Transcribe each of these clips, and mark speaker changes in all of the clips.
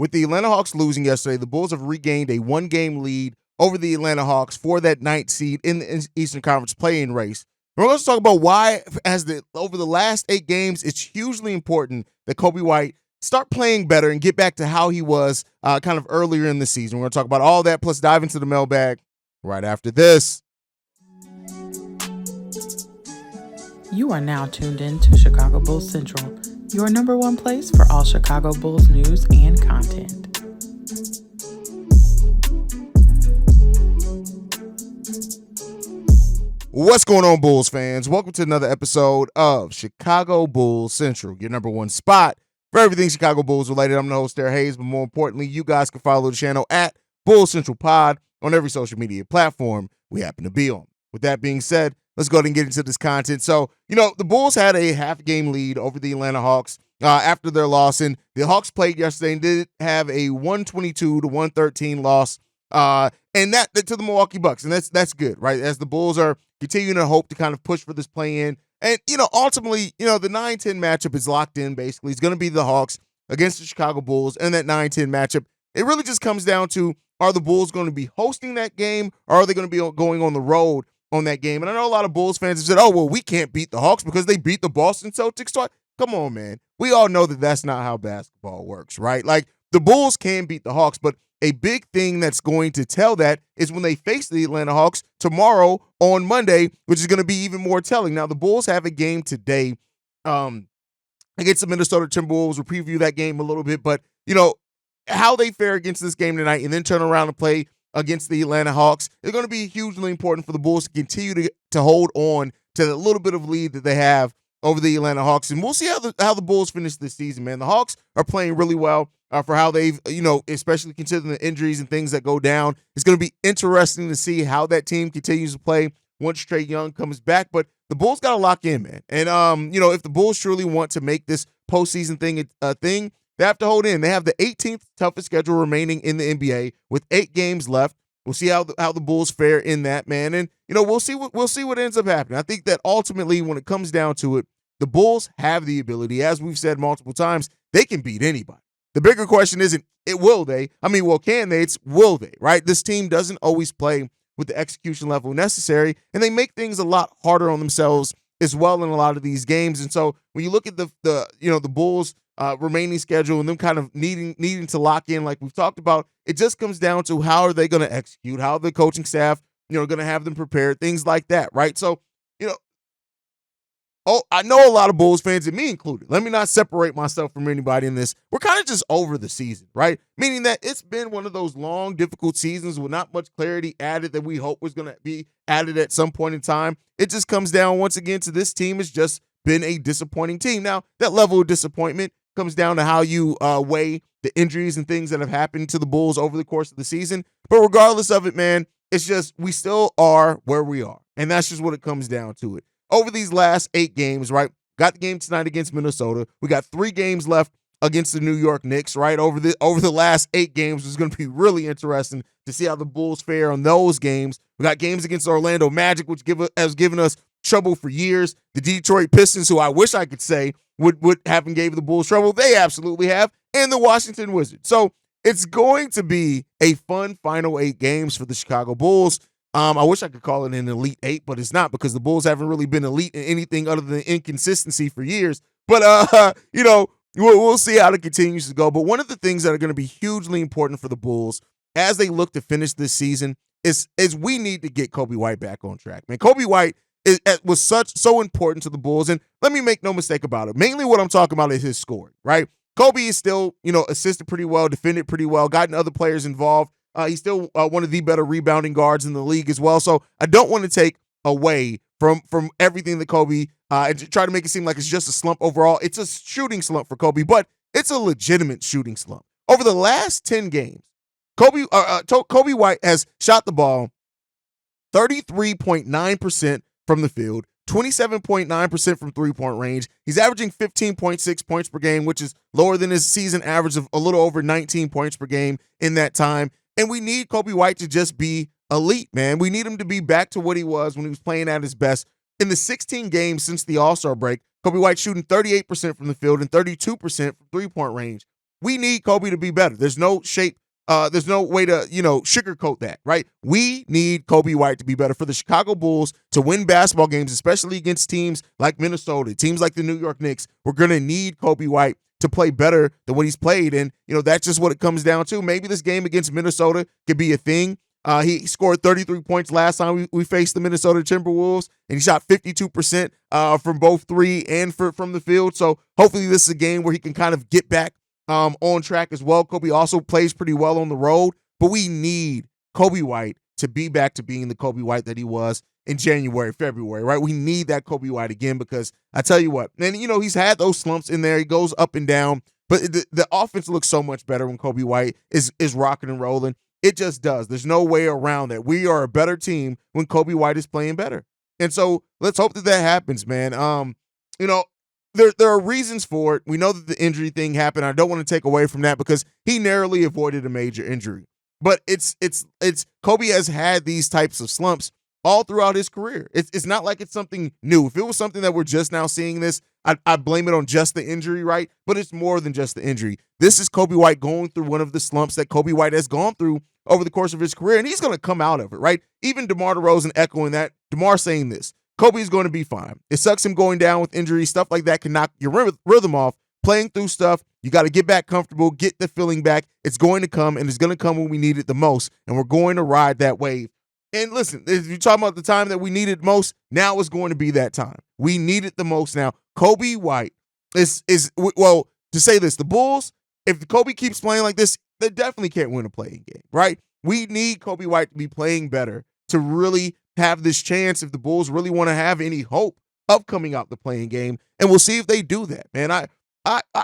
Speaker 1: with the Atlanta Hawks losing yesterday, the Bulls have regained a one-game lead over the Atlanta Hawks for that ninth seed in the Eastern Conference play-in race. We're going to talk about why, over the last 8 games, it's hugely important that Coby White start playing better and get back to how he was kind of earlier in the season. We're going to talk about all that, plus dive into the mailbag right after this.
Speaker 2: You are now tuned in to Chicago Bulls Central, your number one place for all Chicago Bulls news and content.
Speaker 1: What's going on, Bulls fans? Welcome to another episode of Chicago Bulls Central, your number one spot for everything Chicago Bulls related. I'm the host there, Haize, but more importantly, you guys can follow the channel at Bulls Central Pod on every social media platform we happen to be on. With that being said, let's go ahead and get into this content. So, the Bulls had a half-game lead over the Atlanta Hawks after their loss, and the Hawks played yesterday and did have a 122-113 loss, and that to the Milwaukee Bucks, and that's good, right? As the Bulls are continuing to hope to kind of push for this play-in, and ultimately, the 9-10 matchup is locked in. Basically, it's going to be the Hawks against the Chicago Bulls, and that 9-10 matchup. It really just comes down to, are the Bulls going to be hosting that game, or are they going to be going on the road on that game? And I know a lot of Bulls fans have said, oh, well, we can't beat the Hawks because they beat the Boston Celtics twice. Come on, man. We all know that that's not how basketball works, right? Like, the Bulls can beat the Hawks, but a big thing that's going to tell that is when they face the Atlanta Hawks tomorrow on Monday, which is going to be even more telling. Now, the Bulls have a game today against the Minnesota Timberwolves. We'll preview that game a little bit, but, how they fare against this game tonight and then turn around and play against the Atlanta Hawks is going to be hugely important for the Bulls to continue to hold on to the little bit of lead that they have over the Atlanta Hawks. And we'll see how the Bulls finish this season, man. The Hawks are playing really well for how they've, especially considering the injuries and things that go down. It's going to be interesting to see how that team continues to play once Trae Young comes back. But the Bulls got to lock in, man. And, if the Bulls truly want to make this postseason thing a thing, they have to hold in. They have the 18th toughest schedule remaining in the NBA with 8 games left. We'll see how the Bulls fare in that, man. And, we'll see what ends up happening. I think that ultimately, when it comes down to it, the Bulls have the ability, as we've said multiple times, they can beat anybody. The bigger question isn't, will they? Can they? It's will they, right? This team doesn't always play with the execution level necessary, and they make things a lot harder on themselves as well in a lot of these games. And so when you look at the Bulls' remaining schedule and them kind of needing to lock in, like we've talked about, it just comes down to how are they going to execute, how the coaching staff, going to have them prepared, things like that, right? So, I know a lot of Bulls fans, and me included, let me not separate myself from anybody in this. We're kind of just over the season, right? Meaning that it's been one of those long, difficult seasons with not much clarity added that we hope was going to be added at some point in time. It just comes down, once again, to this team has just been a disappointing team. Now, that level of disappointment comes down to how you weigh the injuries and things that have happened to the Bulls over the course of the season. But regardless of it, man, it's just we still are where we are. And that's just what it comes down to it. Over these last 8 games, right? Got the game tonight against Minnesota. We got 3 games left against the New York Knicks, right? Over the last 8 games, it's going to be really interesting to see how the Bulls fare on those games. We got games against Orlando Magic, which has given us trouble for years. The Detroit Pistons, who I wish I could say would haven't gave the Bulls trouble, they absolutely have, and the Washington Wizards. So it's going to be a fun final 8 games for the Chicago Bulls. I wish I could call it an Elite 8, but it's not, because the Bulls haven't really been elite in anything other than inconsistency for years. But, we'll see how it continues to go. But one of the things that are going to be hugely important for the Bulls as they look to finish this season is we need to get Coby White back on track, man. Coby White was so important to the Bulls, and let me make no mistake about it. Mainly what I'm talking about is his scoring, right? Coby is still, assisted pretty well, defended pretty well, gotten other players involved. He's still one of the better rebounding guards in the league as well. So I don't want to take away from everything that Coby and try to make it seem like it's just a slump overall. It's a shooting slump for Coby, but it's a legitimate shooting slump. Over the last 10 games, Coby White has shot the ball 33.9% from the field, 27.9% from three-point range. He's averaging 15.6 points per game, which is lower than his season average of a little over 19 points per game in that time. And we need Coby White to just be elite, man. We need him to be back to what he was when he was playing at his best. In the 16 games since the All-Star break, Coby White shooting 38% from the field and 32% from three-point range. we need Coby to be better. There's no there's no way to, sugarcoat that, right? We need Coby White to be better for the Chicago Bulls to win basketball games, especially against teams like Minnesota, teams like the New York Knicks. We're going to need Coby White to play better than what he's played. And, that's just what it comes down to. Maybe this game against Minnesota could be a thing. He scored 33 points last time we faced the Minnesota Timberwolves, and he shot 52% from both three and from the field. So hopefully this is a game where he can kind of get back on track as well. Coby also plays pretty well on the road, but we need Coby White to be back to being the Coby White that he was in January, February, right? We need that Coby White again, because I tell you what, and he's had those slumps in there. He goes up and down, but the offense looks so much better when Coby White is rocking and rolling. It just does. There's no way around that. We are a better team when Coby White is playing better. And so let's hope that happens, man. There are reasons for it. We know that the injury thing happened. I don't want to take away from that because he narrowly avoided a major injury. But it's Coby has had these types of slumps all throughout his career. It's not like it's something new. If it was something that we're just now seeing this, I blame it on just the injury, right? But it's more than just the injury. This is Coby White going through one of the slumps that Coby White has gone through over the course of his career, and he's going to come out of it, right? Even DeMar DeRozan echoing that. DeMar saying this. Coby's going to be fine. It sucks him going down with injuries. Stuff like that can knock your rhythm off. Playing through stuff, you got to get back comfortable, get the feeling back. It's going to come, and it's going to come when we need it the most, and we're going to ride that wave. And listen, if you're talking about the time that we need it most, now is going to be that time. We need it the most now. Coby White is to say this, the Bulls, if Coby keeps playing like this, they definitely can't win a playing game, right? We need Coby White to be playing better to really have this chance if the Bulls really want to have any hope of coming out the playing game. And we'll see if they do that, man. I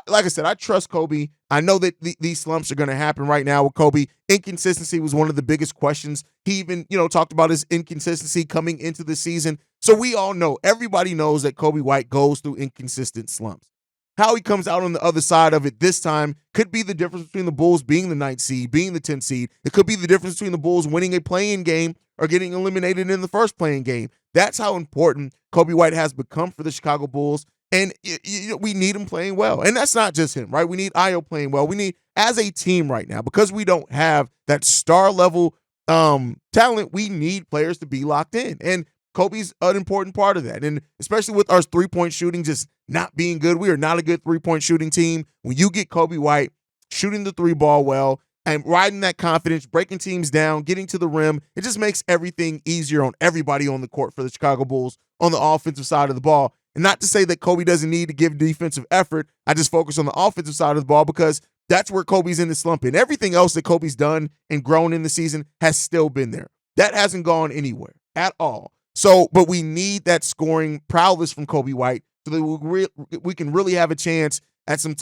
Speaker 1: like I said, I trust Coby. I know that these slumps are going to happen right now with Coby. Inconsistency was one of the biggest questions. He even, talked about his inconsistency coming into the season. So we all know, everybody knows that Coby White goes through inconsistent slumps. How he comes out on the other side of it this time could be the difference between the Bulls being the 9th seed, being the 10th seed. It could be the difference between the Bulls winning a play-in game or getting eliminated in the first play-in game. That's how important Coby White has become for the Chicago Bulls. And we need him playing well. And that's not just him, right? We need Ayo playing well. We need, as a team right now, because we don't have that star level talent, we need players to be locked in. And Coby's an important part of that. And especially with our three-point shooting just not being good, we are not a good three-point shooting team. When you get Coby White shooting the three ball well and riding that confidence, breaking teams down, getting to the rim, it just makes everything easier on everybody on the court for the Chicago Bulls on the offensive side of the ball. And not to say that Coby doesn't need to give defensive effort. I just focus on the offensive side of the ball because that's where Coby's in the slump. And everything else that Coby's done and grown in the season has still been there. That hasn't gone anywhere at all. So, but we need that scoring prowess from Coby White so that we can really have a chance at some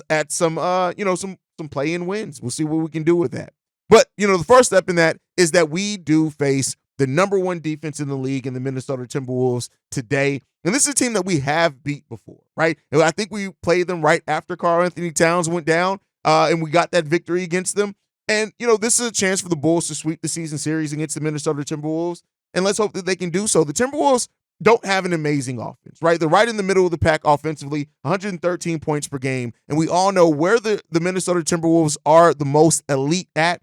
Speaker 1: play-in wins. We'll see what we can do with that. But, the first step in that is that we do face the number one defense in the league in the Minnesota Timberwolves today. And this is a team that we have beat before, right? And I think we played them right after Karl-Anthony Towns went down, and we got that victory against them. And, this is a chance for the Bulls to sweep the season series against the Minnesota Timberwolves. And let's hope that they can do so. The Timberwolves don't have an amazing offense, right? They're right in the middle of the pack offensively, 113 points per game. And we all know where the Minnesota Timberwolves are the most elite at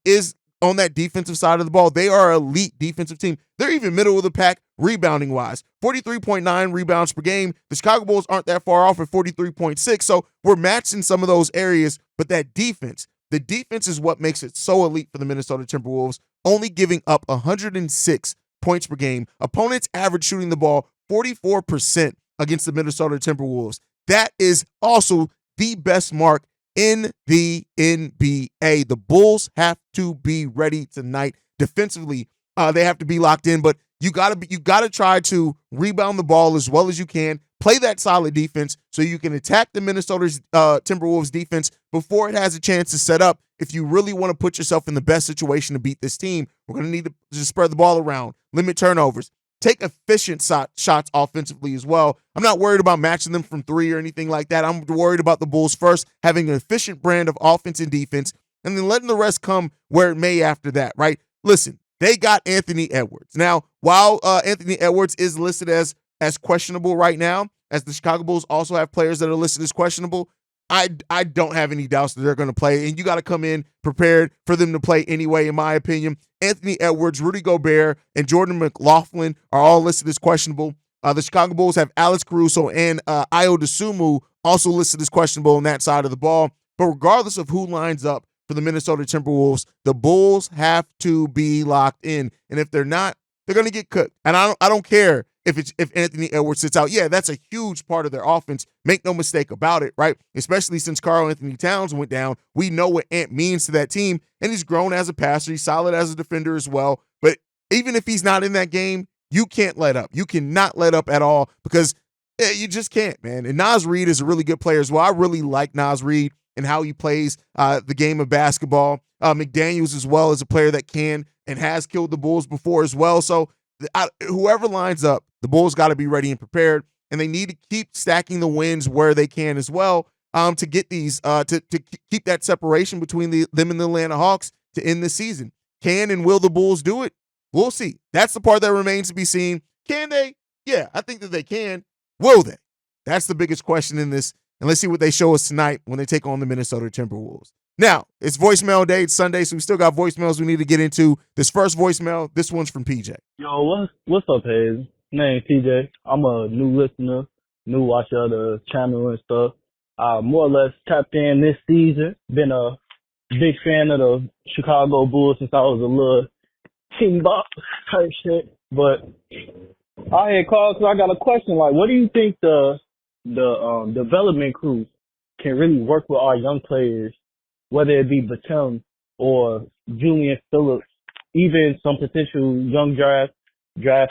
Speaker 1: is on that defensive side of the ball. They are an elite defensive team. They're even middle of the pack rebounding-wise. 43.9 rebounds per game. The Chicago Bulls aren't that far off at 43.6, so we're matched in some of those areas. But that defense, the defense is what makes it so elite for the Minnesota Timberwolves, only giving up 106 points per game. Opponents average shooting the ball 44% against the Minnesota Timberwolves. That is also the best mark in the NBA. The Bulls have to be ready tonight defensively. They have to be locked in, but you gotta try to rebound the ball as well as you can. Play that solid defense so you can attack the Minnesota Timberwolves defense before it has a chance to set up. If you really want to put yourself in the best situation to beat this team, we're going to need to just spread the ball around, limit turnovers, take efficient shots offensively as well. I'm not worried about matching them from three or anything like that. I'm worried about the Bulls first having an efficient brand of offense and defense, and then letting the rest come where it may after that, right? Listen, they got Anthony Edwards. Now, while Anthony Edwards is listed as questionable right now, as the Chicago Bulls also have players that are listed as questionable, I don't have any doubts that they're going to play, and you got to come in prepared for them to play anyway, in my opinion. Anthony Edwards, Rudy Gobert, and Jordan McLaughlin are all listed as questionable. The Chicago Bulls have Alex Caruso and Ayo Dosunmu also listed as questionable on that side of the ball. But regardless of who lines up for the Minnesota Timberwolves, the Bulls have to be locked in, and if they're not, they're going to get cooked. And I don't care if Anthony Edwards sits out. Yeah, that's a huge part of their offense. Make no mistake about it, right? Especially since Karl-Anthony Towns went down. We know what Ant means to that team, and he's grown as a passer. He's solid as a defender as well. But even if he's not in that game, you can't let up. You cannot let up at all because you just can't, man. And Naz Reid is a really good player as well. I really like Naz Reid and how he plays the game of basketball. McDaniels as well is a player that can and has killed the Bulls before as well. So whoever lines up, the Bulls got to be ready and prepared, and they need to keep stacking the wins where they can as well to get these to keep that separation between them and the Atlanta Hawks to end the season. Can and will the Bulls do it? We'll see. That's the part that remains to be seen. Can they? Yeah, I think that they can. Will they? That's the biggest question in this. And let's see what they show us tonight when they take on the Minnesota Timberwolves. Now, it's voicemail day. It's Sunday, so we still got voicemails we need to get into. This first voicemail, this one's from PJ.
Speaker 3: Yo, what's up, Haize? My name's PJ. I'm a new listener, new watcher of the channel and stuff. More or less tapped in this season. Been a big fan of the Chicago Bulls since I was a little team bop type shit. But I had called because I got a question. Like, what do you think the development crew can really work with our young players, whether it be Batum or Julian Phillips, even some potential young draft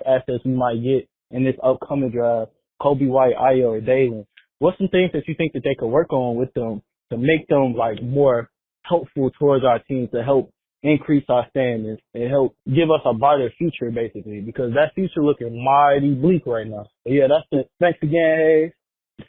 Speaker 3: assets we might get in this upcoming draft, Coby White, Ayo, or Dalen? What's some things that you think that they could work on with them to make them like more helpful towards our team, to help increase our standings and help give us a brighter future, basically, because that future looking mighty bleak right now. But yeah, that's it. Thanks again, Haize.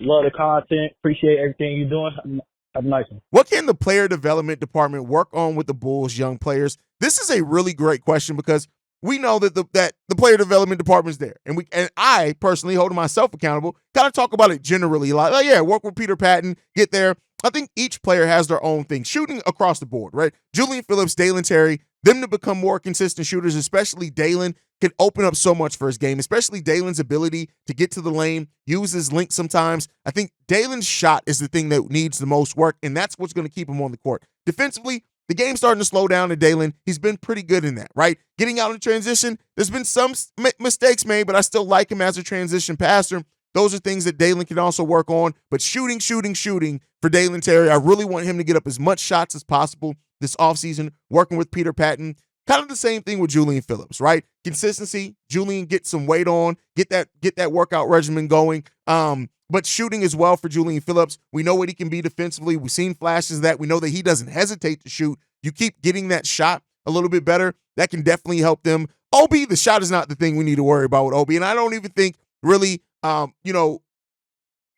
Speaker 3: Love the content. Appreciate everything you're doing. Have a nice one.
Speaker 1: What can the player development department work on with the Bulls' young players? This is a really great question because we know that the player development department is there, and I personally, holding myself accountable, kind of talk about it generally, like, oh yeah, work with Peter Patton, get there. I think each player has their own thing, shooting across the board, right? Julian Phillips, Dalen Terry, them to become more consistent shooters, especially Dalen, can open up so much for his game, especially Dalen's ability to get to the lane, use his link sometimes. I think Dalen's shot is the thing that needs the most work, and that's what's going to keep him on the court. Defensively, the game's starting to slow down to Dalen. He's been pretty good in that, right? Getting out in transition, there's been some mistakes made, but I still like him as a transition passer. Those are things that Dalen can also work on. But shooting for Dalen Terry, I really want him to get up as much shots as possible this offseason, working with Peter Patton. Kind of the same thing with Julian Phillips, right? Consistency, Julian get some weight on, get that workout regimen going. But shooting as well for Julian Phillips. We know what he can be defensively. We've seen flashes of that. We know that he doesn't hesitate to shoot. You keep getting that shot a little bit better, that can definitely help them. Obi, the shot is not the thing we need to worry about with Obi. And I don't even think really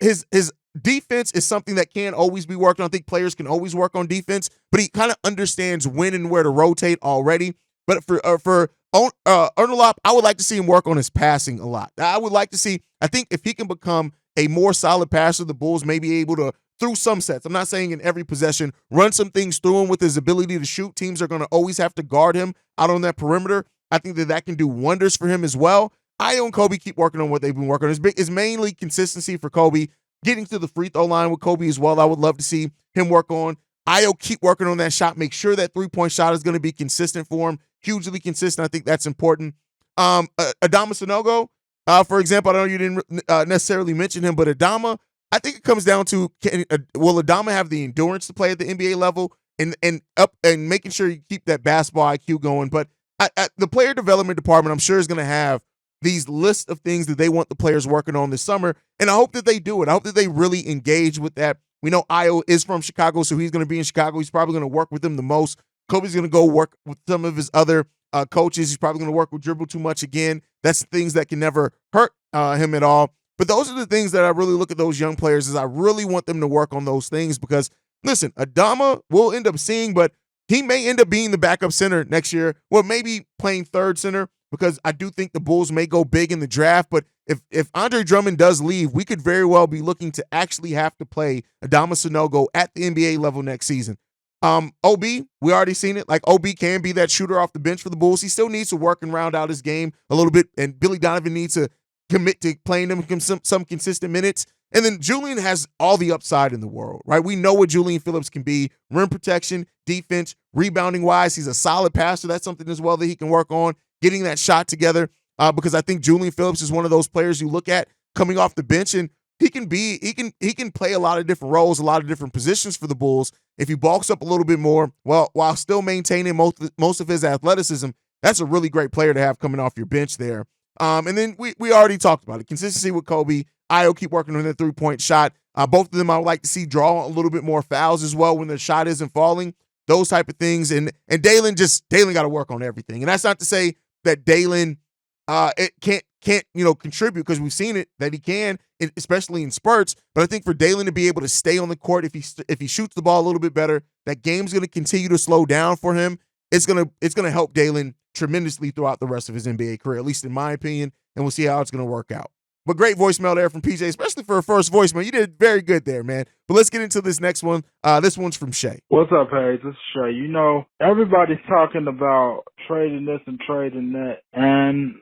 Speaker 1: his defense is something that can always be worked on. I think players can always work on defense, but he kind of understands when and where to rotate already. But for Ernolop, I would like to see him work on his passing a lot. I would like to see, I think if he can become a more solid passer, the Bulls may be able to, through some sets, I'm not saying in every possession, run some things through him with his ability to shoot. Teams are going to always have to guard him out on that perimeter. I think that can do wonders for him as well. Ayo and Coby keep working on what they've been working on. It's mainly consistency for Coby. Getting to the free throw line with Coby as well, I would love to see him work on. Ayo keep working on that shot. Make sure that three-point shot is going to be consistent for him. Hugely consistent. I think that's important. Adama Sanogo, for example, I know you didn't necessarily mention him, but Adama, I think it comes down to will Adama have the endurance to play at the NBA level and making sure you keep that basketball IQ going. But the player development department, I'm sure, is going to have these lists of things that they want the players working on this summer, and I hope that they do it. I hope that they really engage with that. We know Ayo is from Chicago, so he's going to be in Chicago. He's probably going to work with them the most. Coby's going to go work with some of his other coaches. He's probably going to work with Dribble Too Much again. That's things that can never hurt him at all. But those are the things that I really look at those young players as I really want them to work on those things because, listen, Adama we'll end up seeing, but he may end up being the backup center next year, or maybe playing third center. because I do think the Bulls may go big in the draft. But if Andre Drummond does leave, we could very well be looking to actually have to play Adama Sanogo at the NBA level next season. OB, we already seen it. Like, OB can be that shooter off the bench for the Bulls. He still needs to work and round out his game a little bit, and Billy Donovan needs to commit to playing him some consistent minutes. And then Julian has all the upside in the world, right? We know what Julian Phillips can be: rim protection, defense, rebounding wise. He's a solid passer. That's something as well that he can work on, getting that shot together. Because I think Julian Phillips is one of those players you look at coming off the bench, and he can play a lot of different roles, a lot of different positions for the Bulls. If he bulks up a little bit more, well, while still maintaining most of his athleticism, that's a really great player to have coming off your bench there. And then we already talked about it. Consistency with Coby. Ayo keep working on their three-point shot. Both of them I would like to see draw a little bit more fouls as well when their shot isn't falling. Those type of things. And Dalen got to work on everything. And that's not to say that Dalen it can't contribute, because we've seen it that he can, especially in spurts. But I think for Dalen to be able to stay on the court, if he shoots the ball a little bit better, that game's going to continue to slow down for him. It's gonna help Dalen tremendously throughout the rest of his NBA career, at least in my opinion. And we'll see how it's going to work out. But great voicemail there from PJ, especially for a first voicemail. You did very good there, man. But let's get into this next one. This one's from Shay.
Speaker 4: What's up, Haize? This is Shay. You know, everybody's talking about trading this and trading that, and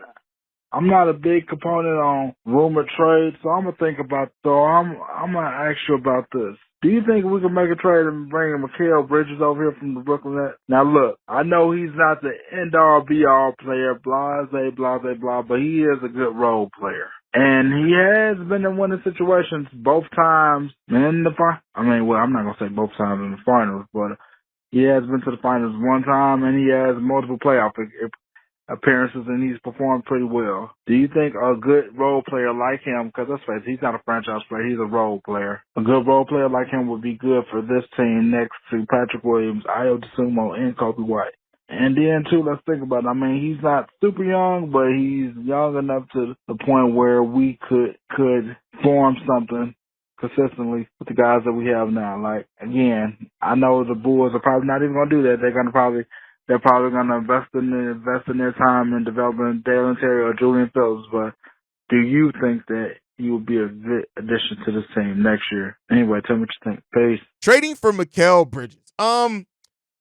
Speaker 4: I'm not a big component on rumored trades, so I'm going to think about, I'm going to ask you about this. Do you think we can make a trade and bring Mel Bridges over here from the Brooklyn Nets? Now, look, I know he's not the end-all, be-all player, blah, but he is a good role player. And he has been in winning situations both times in the I'm not going to say both times in the finals, but he has been to the finals one time, and he has multiple playoff appearances, and he's performed pretty well. Do you think a good role player like him, because let's face it, he's not a franchise player, he's a role player. A good role player like him would be good for this team next to Patrick Williams, Ayo Dosunmu, and Coby White. And then, too, let's think about it. I mean, he's not super young, but he's young enough to the point where we could form something consistently with the guys that we have now. Like, again, I know the Bulls are probably not even going to do that. They're probably going to invest in their time in developing Dalen Terry or Julian Phillips. But do you think that he will be a good addition to this team next year? Anyway, tell me what you think. Peace.
Speaker 1: Trading for Mel Bridges.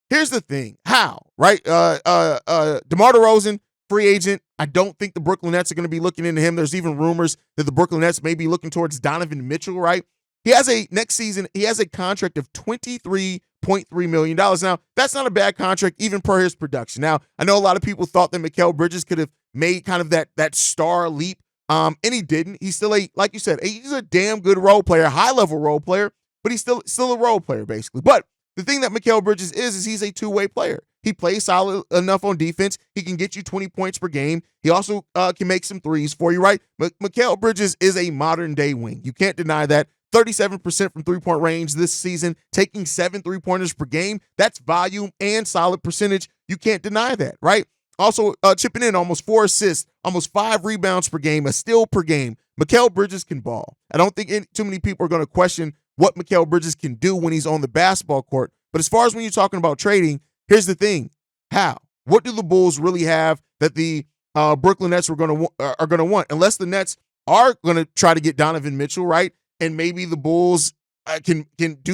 Speaker 1: Here's the thing. How, right? DeMar DeRozan, free agent. I don't think the Brooklyn Nets are going to be looking into him. There's even rumors that the Brooklyn Nets may be looking towards Donovan Mitchell, right? Next season, he has a contract of $23.3 million. Now, that's not a bad contract, even per his production. Now, I know a lot of people thought that Mel Bridges could have made kind of that star leap, and he didn't. He's still like you said, he's a damn good role player, high-level role player, but he's still a role player, basically. But the thing that Mel Bridges is he's a two-way player. He plays solid enough on defense. He can get you 20 points per game. He also can make some threes for you, right? Mel Bridges is a modern-day wing. You can't deny that. 37% from three-point range this season, taking 7 three-pointers per game. That's volume and solid percentage. You can't deny that, right? Also, chipping in almost 4 assists, almost 5 rebounds per game, a steal per game. Mel Bridges can ball. I don't think too many people are going to question what Mel Bridges can do when he's on the basketball court. But as far as when you're talking about trading, here's the thing. How? What do the Bulls really have that the Brooklyn Nets are going to want? Unless the Nets are going to try to get Donovan Mitchell, right? And maybe the Bulls can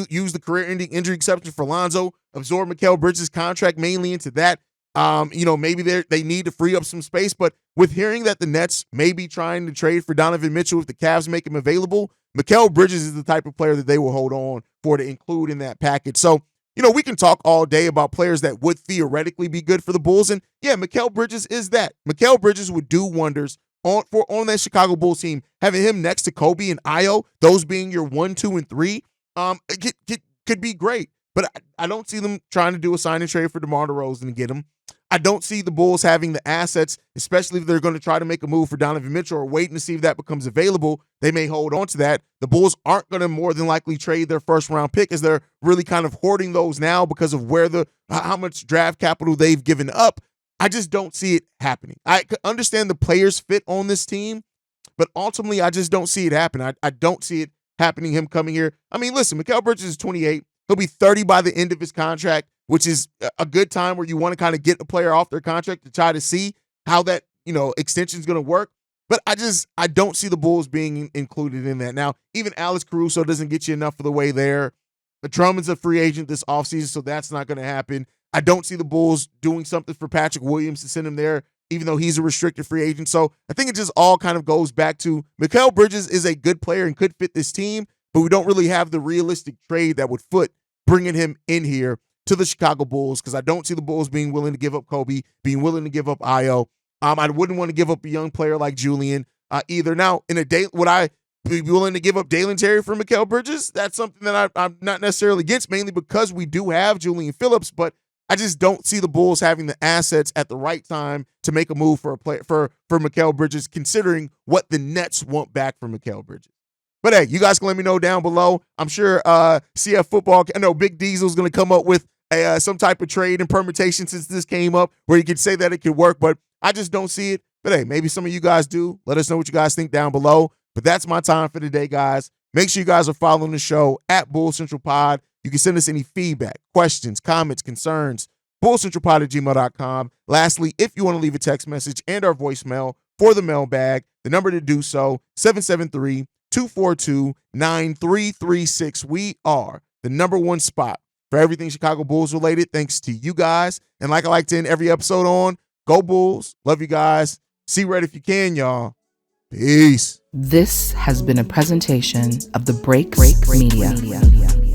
Speaker 1: use the career-ending injury exception for Lonzo, absorb Mel Bridges' contract mainly into that. Maybe they need to free up some space. But with hearing that the Nets may be trying to trade for Donovan Mitchell if the Cavs make him available, Mel Bridges is the type of player that they will hold on for to include in that package. So, we can talk all day about players that would theoretically be good for the Bulls. And yeah, Mel Bridges is that. Mel Bridges would do wonders on that Chicago Bulls team. Having him next to Coby and Ayo, those being your 1, 2, and 3, could be great. But I don't see them trying to do a sign and trade for DeMar DeRozan and get him. I don't see the Bulls having the assets, especially if they're going to try to make a move for Donovan Mitchell or waiting to see if that becomes available. They may hold on to that. The Bulls aren't going to more than likely trade their first-round pick, as they're really kind of hoarding those now because of how much draft capital they've given up. I just don't see it happening. I understand the players fit on this team, but ultimately I just don't see it happen. I don't see it happening, him coming here. I mean, listen, Mel Bridges is 28. He'll be 30 by the end of his contract, which is a good time where you want to kind of get a player off their contract to try to see how that extension is going to work. But I don't see the Bulls being included in that. Now, even Alex Caruso doesn't get you enough of the way there. Drummond's a free agent this offseason, so that's not going to happen. I don't see the Bulls doing something for Patrick Williams to send him there, even though he's a restricted free agent. So I think it just all kind of goes back to Mel Bridges is a good player and could fit this team, but we don't really have the realistic trade that would foot bringing him in here to the Chicago Bulls, because I don't see the Bulls being willing to give up Coby, being willing to give up Ayo. I wouldn't want to give up a young player like Julian either. Now, in a day, would I be willing to give up Dalen Terry for Mel Bridges? That's something that I'm not necessarily against, mainly because we do have Julian Phillips, but I just don't see the Bulls having the assets at the right time to make a move for a player for Mel Bridges, considering what the Nets want back from Mel Bridges. But hey, you guys can let me know down below. I'm sure CF Football, I know Big Diesel's going to come up with some type of trade and permutation since this came up where you could say that it could work, but I just don't see it. But hey, maybe some of you guys do. Let us know what you guys think down below. But that's my time for today, guys. Make sure you guys are following the show at Bull Central Pod. You can send us any feedback, questions, comments, concerns, bullcentralpod@gmail.com. Lastly, if you want to leave a text message and our voicemail for the mailbag, the number to do so, 773-242-9336. We are the #1 spot for everything Chicago Bulls related, thanks to you guys. And like I like to end every episode on, go Bulls. Love you guys. See red if you can, y'all. Peace.
Speaker 2: This has been a presentation of the Break Media.